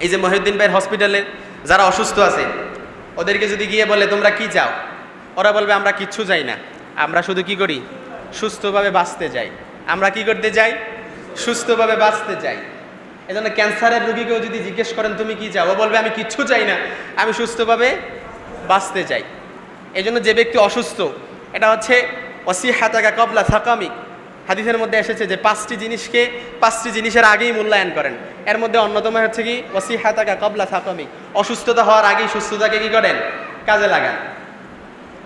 এই যে মহিউদ্দিন ভাইয়ের হসপিটালে যারা অসুস্থ আছে ওদেরকে যদি গিয়ে বলে তোমরা কি চাও, ওরা বলবে আমরা কিচ্ছু চাই না, আমরা শুধু কি করি, সুস্থভাবে বাঁচতে চাই। আমরা কি করতে চাই, সুস্থভাবে বাঁচতে চাই। এই জন্য ক্যান্সারের রোগীকেও যদি জিজ্ঞেস করেন তুমি কি চাও, ও বলবে আমি কিচ্ছু চাই না, আমি সুস্থভাবে বাঁচতে চাই। এই জন্য যে ব্যক্তি অসুস্থ, এটা হচ্ছে ওয়াসিহাতাকা ক্বাবলা সাকামিক, হাদিসের মধ্যে এসেছে যে 5টি জিনিসের আগেই মূল্যায়ন করেন। এর মধ্যে অন্যতম হচ্ছে কি ওয়াসিহাতাকা ক্বাবলা সাকামিক, অসুস্থতা হওয়ার আগেই সুস্থতাকে কি করেন, কাজে লাগান।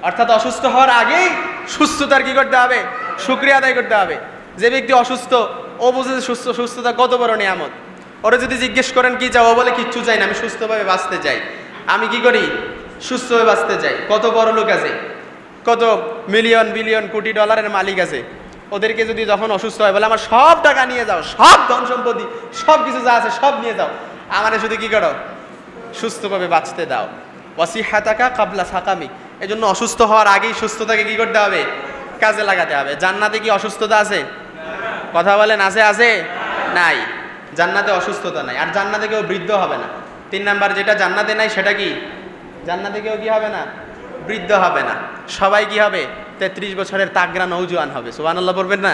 অর্থাৎ অসুস্থ হওয়ার আগেই সুস্থতার কি করতে হবে, শুকরিয়া আদায় করতে হবে। যে ব্যক্তি অসুস্থ ও বুঝে সুস্থতা কত বড় নিয়ামত। ওরা যদি জিজ্ঞেস করেন কি চাও, ও বলে কিচ্ছু চাই না, আমি সুস্থভাবে বাঁচতে চাই। আমি কি করি, সুস্থভাবে বাঁচতে চাই। কত বড় লোক আছে, কত মিলিয়ন বিলিয়ন কোটি ডলারের মালিক আছে, ওদেরকে যদি যখন অসুস্থ হয় বলে আমার সব টাকা নিয়ে যাও, সব ধন সম্পত্তি সব কিছু যা আছে সব নিয়ে যাও, আমারে শুধু কি করো, সুস্থভাবে বাঁচতে দাও। ওয়াসিহাতাকা ক্বাবলা সাকামিক, এই জন্য অসুস্থ হওয়ার আগেই সুস্থতাকে কি করতে হবে, কাজে লাগাতে হবে। জান্নাতে কি অসুস্থতা আছে? কথা বলেন, আছে? আছে? নাই, জান্নাতে অসুস্থতা নাই। আর জান্নাতে কেউ বৃদ্ধ হবে না। 3 নাম্বার যেটা জান্নাতে নাই সেটা কি, জান্নাতে কেউ কি হবে না, বৃদ্ধ হবে না। সবাই কি হবে, 33 বছরের তাগড়া নওজোয়ান হবে। সুবহানাল্লাহ পড়বেন না?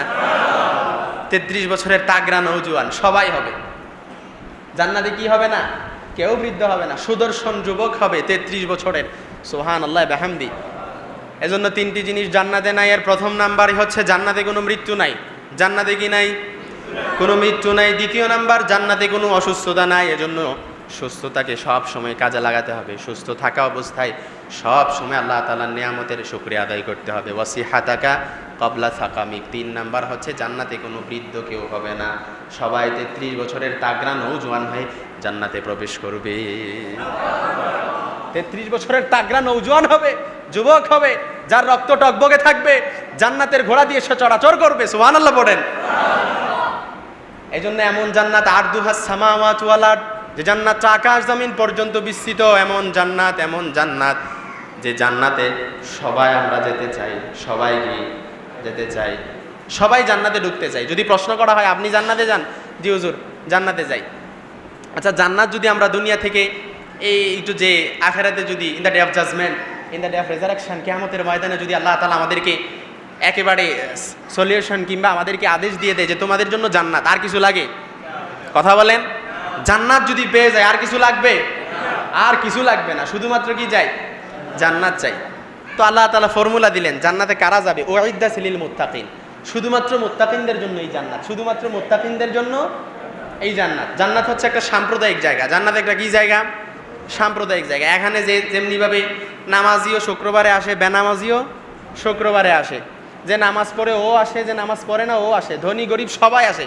33 বছরের তাগড়া নওজোয়ান সবাই হবে। জান্নাতে কি হবে না, কেউ বৃদ্ধ হবে না, সুদর্শন যুবক হবে 33 বছরের। সুবহানাল্লাহ বিহামদি। এজন্য 3টি জিনিস জান্নাতে নাই। এর প্রথম নাম্বারই হচ্ছে জান্নাতে কোনো মৃত্যু নাই। জান্নাতে কি নাই, কোনো মৃত্যু নাই। দ্বিতীয় নাম্বার, জান্নাতে কোনো অসুস্থতা নাই। এজন্য সুস্থতাকে সব সময় কাজে লাগাতে হবে। সুস্থ থাকা অবস্থায় সব সময় আল্লাহ তাআলার নিয়ামতের শুকরিয়া আদায় করতে হবে। ওয়াসিহাতাকা ক্বাবলা সাকামিক। 3 নাম্বার হচ্ছে জান্নাতে কোনো বৃদ্ধ কেউ হবে না, সবাই 33 বছরের তাগড়া নওজোয়ান হয়ে জান্নাতে প্রবেশ করবে। 33 বছরের তাগড়া নওজোয়ান হবে, যুবক হবে, যার রক্ত টকবগে থাকবে, জান্নাতের ঘোড়া দিয়ে সে চলাচল করবে। সুবহানাল্লাহ পড়েন। এই জন্য এমন জান্নাত আরদুহাস সামাওয়াতু ওয়াল আরদ, যে জান্নাতটা আকাশ জমিন পর্যন্ত বিস্তৃত, এমন জান্নাত যে জান্নাতে সবাই আমরা যেতে চাই, সবাই গিয়ে যেতে চাই, সবাই জান্নাতে ঢুকতে চাই। যদি প্রশ্ন করা হয় আপনি জান্নাতে যান, জি হুজুর জান্নাতে যাই। আচ্ছা, জান্নাত যদি আমরা দুনিয়া থেকে এই একটু যে আখিরাতে যদি in the day of judgement, in the day of resurrection, কিয়ামতের ময়দানে যদি আল্লাহ তাআলা আমাদেরকে একেবারে সলিউশন কিংবা আমাদেরকে আদেশ দিয়ে দেয় যে তোমাদের জন্য জান্নাত, আর কিছু লাগে? কথা বলেন। জান্নাত যদি পেয়ে যায় আর কিছু লাগবে? আর কিছু লাগবে না, শুধুমাত্র কি চাই, জান্নাত চাই। তো আল্লাহ তাআলা ফর্মুলা দিলেন, জান্নাতে কারা যাবে? উইদ্দাত লিল মুত্তাকিন, শুধুমাত্র মুত্তাকিনদের জন্য এই জান্নাত, শুধুমাত্র মুত্তাকিনদের জন্য এই জান্নাত। জান্নাত হচ্ছে একটা সাম্প্রদায়িক জায়গা। জান্নাত একটা কি জায়গা? সাম্প্রদায়িক জায়গা। এখানে যে যেমনিভাবে নামাজিও শুক্রবারে আসে, বেনামাজিও শুক্রবারে আসে, যে নামাজ পড়ে ও আসে, যে নামাজ পড়ে না ও আসে, ধনী গরিব সবাই আসে,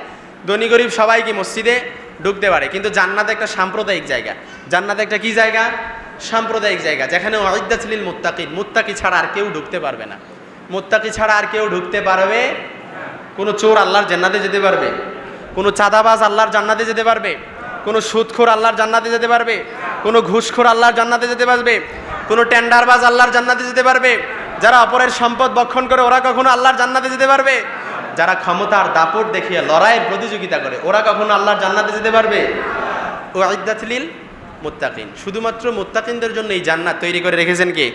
ধনী গরিব সবাই কি মসজিদে ঢুকতে পারে। কিন্তু জান্নাত একটা সাম্প্রদায়িক জায়গা। জান্নাত একটা কি জায়গা? সাম্প্রদায়িক জায়গা, যেখানে উইদ্দাত লিল মুত্তাকিন, মুত্তাকি ছাড়া আর কেউ ঢুকতে পারবে না। মুত্তাকি ছাড়া আর কেউ ঢুকতে পারবে? কোনো চোর আল্লাহর জান্নাতে যেতে পারবে? কোনো চাঁদাবাজ আল্লাহর জান্নাতে যেতে পারবে? কোনো সুদখোর আল্লাহর জান্নাতে যেতে পারবে? কোনো ঘুষখোর আল্লাহর জান্নাতে যেতে পারবে? কোনো টেন্ডারবাজ আল্লাহর জান্নাতে যেতে পারবে? যারা অপরের সম্পদ ভক্ষণ করে ওরা কখনো আল্লাহর জান্নাতে যেতে পারবে? যারা ক্ষমতার দাপট দেখিয়ে লড়াইয়ের প্রতিযোগিতা করে ওরা কখনো আল্লাহর জান্নাতে যেতে পারবে? উইদ্দাত লিল মুত্তাকিন, শুধুমাত্র মুত্তাকিনদের জন্য এই জান্নাত তৈরি করে রেখেছেন কে?